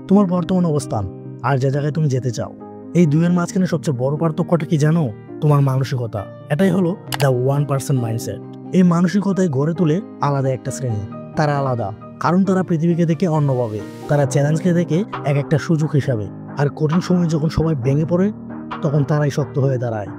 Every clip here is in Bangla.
তোমার বর্তমান অবস্থান আর যে জায়গায় তুমি যেতে চাও। এই দুইয়ের মাঝখানে সবচেয়ে বড় পার্থক্যটা কি জানো? তোমার মানসিকতা। এটাই হলো দ্য 1% মাইন্ডসেট। এই মানসিকতায় গড়ে তুলে আলাদা একটা শ্রেণী। তারা আলাদা কারণ তারা পৃথিবীকে দেখে অন্যভাবে, তারা চ্যালেঞ্জকে দেখে এক একটা সুযোগ হিসাবে। আর কঠিন সময় যখন সবাই ভেঙে পড়ে তখন তারাই শক্ত হয়ে দাঁড়ায়।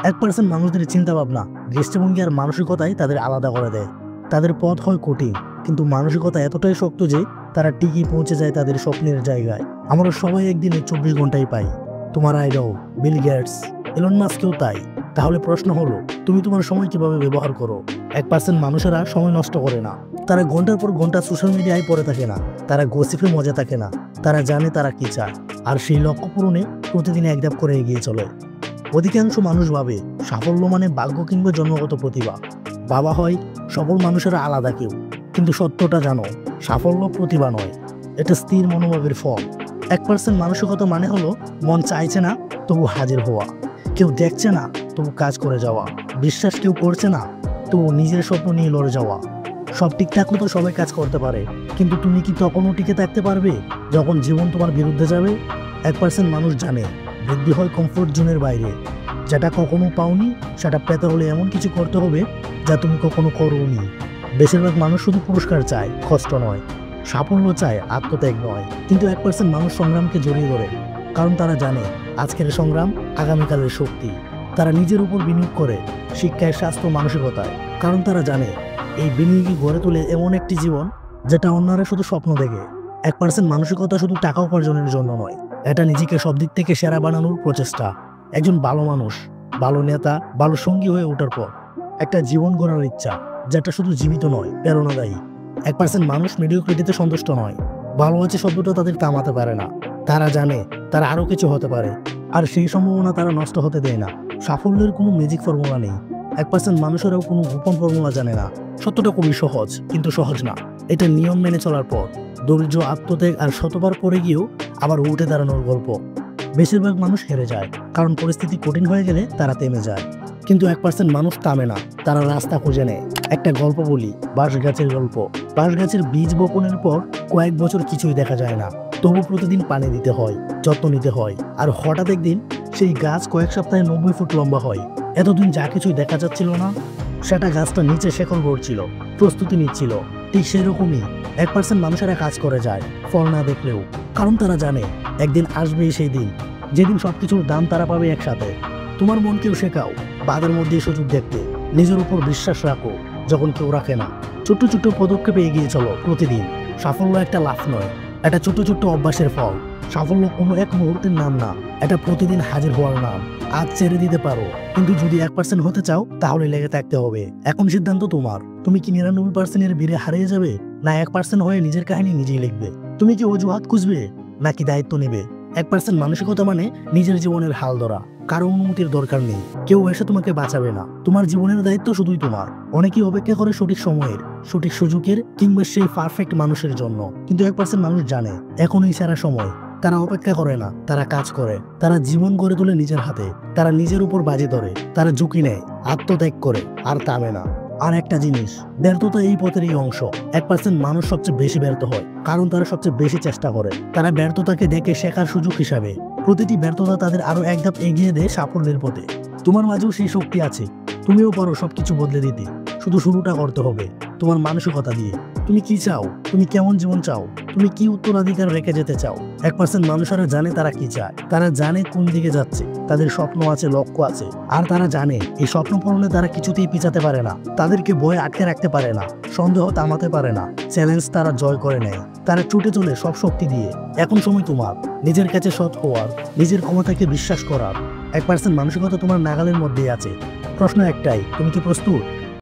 1% মানুষদের চিন্তা ভাবনা, দৃষ্টিভঙ্গি আর মানসিকতাই তাদের আলাদা করে দেয়। তাদের পথ হয় কঠিন কিন্তু মানসিকতা এতটাই শক্ত যে তারা ঠিকই পৌঁছে যায় তাদের স্বপ্নের জায়গায়। আমরা সবাই একদিনে 24 ঘন্টাই পাই। তোমার আইডল, বিল গেটস, এলন মাস্কও তাই। তাহলে প্রশ্ন হলো, তুমি তোমার সময় কিভাবে ব্যবহার করো? 1% মানুষেরা সময় নষ্ট করে না। তারা ঘন্টার পর ঘন্টা সোশ্যাল মিডিয়ায় পড়ে থাকে না, তারা গসিপে মজা থাকে না। তারা জানে তারা কি চায় আর সেই লক্ষ্য পূরণে প্রতিদিন এক ধাপ করে এগিয়ে চলে। অধিকাংশ মানুষ ভাবে সাফল্য মানে ভাগ্য কিংবা জন্মগত প্রতিভা। বাবা হয় সফল মানুষেরা আলাদা কেউ, কিন্তু সত্যটা জানো, সাফল্য প্রতিভা নয়, এটা স্থির মনোভাবের ফল। 1% মানসিকতা মানে হলো মন চাইছে না তবু হাজির হওয়া, কেউ দেখছে না তবু কাজ করে যাওয়া, বিশ্বাস কেউ করছে না তবু নিজের স্বপ্ন নিয়ে লড়ে যাওয়া। সব ঠিক থাকলে তো সবাই কাজ করতে পারে, কিন্তু তুমি কি তখনও টিকে থাকতে পারবে যখন জীবন তোমার বিরুদ্ধে যাবে? 1% মানুষ জানে বৃদ্ধি হয় কমফোর্ট জোনের বাইরে। যেটা কখনো পাওনি সেটা পেতে হলে এমন কিছু করতে হবে যা তুমি কখনো করোনি। বেশিরভাগ মানুষ শুধু পুরস্কার চায়, কষ্ট নয়। সাফল্য চায়, আত্মত্যাগ নয়। কিন্তু 1% মানুষ সংগ্রামকে জড়িয়ে ধরে, কারণ তারা জানে আজকের সংগ্রাম আগামীকালের শক্তি। তারা নিজের উপর বিনিয়োগ করে, শিক্ষায়, স্বাস্থ্য, মানসিকতায়, কারণ তারা জানে এই বিনিয়োগই গড়ে তোলে এমন একটি জীবন যেটা অন্যরা শুধু স্বপ্ন দেখে। 1% মানসিকতা শুধু টাকা উপার্জনের জন্য নয়, এটা নিজেকে সব দিক থেকে সেরা বানানোর প্রচেষ্টা। একজন ভালো মানুষ, ভালো নেতা, ভালো সঙ্গী হয়ে ওঠার পর একটা জীবন গড়ার ইচ্ছা যেটা শুধু জীবিত নয়, প্রেরণাদায়ী। 1% মানুষ মিডিওক্রিটিতে সন্তুষ্ট নয়। ভালো আছে শব্দটা তাদের থামাতে পারে না। তারা জানে তারা আরও কিছু হতে পারে, আর সেই সম্ভাবনা তারা নষ্ট হতে দেয় না। সাফল্যের কোনো ম্যাজিক ফর্মুলা নেই। 1% মানুষেরাও কোনো গোপন ফর্মুলা জানে না। সত্যটা খুবই সহজ, কিন্তু সহজ না। এটা নিয়ম মেনে চলার পর, ধৈর্য, আত্মত্যাগ আর শতবার পরে গিয়েও আবার উঠে দাঁড়ানোর গল্প। বেশিরভাগ মানুষ হেরে যায় কারণ পরিস্থিতি কঠিন হয়ে গেলে তারা থেমে যায়, কিন্তু 1% মানুষ থামে না, তারা রাস্তা খুঁজে নেয়। একটা গল্প বলি, বাঁশ গাছের গল্প। বাঁশ গাছের বীজ বপনের পর কয়েক বছর কিছুই দেখা যায় না, তবু প্রতিদিন পানি দিতে হয়, যত্ন নিতে হয়, আর হঠাৎ একদিন সেই গাছ কয়েক সপ্তাহে 90 ফুট লম্বা হয়। এতদিন যা কিছুই দেখা যাচ্ছিল না, সেটা গাছটা নিচে শেকড় গড়ছিল, প্রস্তুতি নিচ্ছিল। ঠিক সেরকমই 1% মানুষেরা কাজ করে যায় ফল না দেখলেও, কারণ তারা জানে একদিন আসবেই সেই দিন যেদিন সবকিছুর দাম তারা পাবে একসাথে। তোমার মনকেও শেখাও বাদের মধ্যে সুযোগ দেখতে, নিজের উপর বিশ্বাস রাখো যখন কেউ রাখে না। ছোট্ট ছোট্ট পদক্ষেপে এগিয়ে চলো প্রতিদিন। সাফল্য একটা লাফ নয়, এটা ছোট্ট ছোট্ট অভ্যাসের ফল। সাফল্য কোনো এক মুহূর্তের নাম না, এটা প্রতিদিন হাজির হওয়ার নাম। আজ ছেড়ে দিতে পারো, কিন্তু যদি 1% হতে চাও তাহলে লেগে থাকতে হবে। এখন সিদ্ধান্ত তোমার। তুমি কি 99% এর ভিড়ে হারিয়ে যাবে, না 1% হয়ে নিজের কাহিনী নিজেই লিখবে? তুমি কি অজুহাত খুঁজবে নাকি দায়িত্ব নেবে? 1% মানসিকতা মানে নিজের জীবনের হাল ধরা, কারো অনুমতির দরকার নেই, কেউ এসে তোমাকে বাঁচাবে না। তোমার জীবনের দায়িত্ব শুধুই তোমার। অনেকেই অপেক্ষা করে সঠিক সময়ের, সঠিক সুযোগের কিংবা সেই পারফেক্ট মানুষের জন্য, কিন্তু 1% মানুষ জানে এখনই সেরা সময়। তারা অপেক্ষা করে না, তারা কাজ করে, তারা জীবন গড়ে তোলে নিজের হাতে, তারা নিজের উপর বাজি ধরে, তারা ঝুঁকি নেয়, আত্মত্যাগ করে, আর থামে না। আর একটা জিনিস, ব্যর্থতা এই পথেরই অংশ। 1% মানুষ সবচেয়ে বেশি ব্যর্থ হয় কারণ তারা সবচেয়ে বেশি চেষ্টা করে। তারা ব্যর্থতাকে দেখে শেখার সুযোগ হিসাবে। প্রতিটি ব্যর্থতা তাদের আরো এক ধাপ এগিয়ে দেয় সাফল্যের পথে। তোমার মাঝেও সেই শক্তি আছে, তুমিও পারো সবকিছু বদলে দিতে। শুধু শুরুটা করতে হবে তোমার মানসিকতা দিয়ে। তুমি কি চাও? তুমি কেমন জীবন চাও? তুমি কি উত্তরাধিকার রেখে যেতে চাও? 1% মানুষেরা জানে তারা কি চায়, তারা জানে কোন দিকে যাচ্ছে, তাদের স্বপ্ন আছে, লক্ষ্য আছে, আর তারা জানে এই স্বপ্ন পূরণে তারা কিছুতেই পিছাতে পারে না। তাদেরকে ভয় আটকে রাখতে পারে না, সন্দেহ থামাতে পারে না, চ্যালেঞ্জ তারা জয় করে নেয়। তারা ছুটে চলে সব শক্তি দিয়ে। এখন সময় তোমার নিজের কাছে সৎ হওয়ার, নিজের ক্ষমতাকে বিশ্বাস করার। 1% মানসিকতা তোমার নাগালের মধ্যেই আছে। প্রশ্ন একটাই, তুমি কি প্রস্তুত?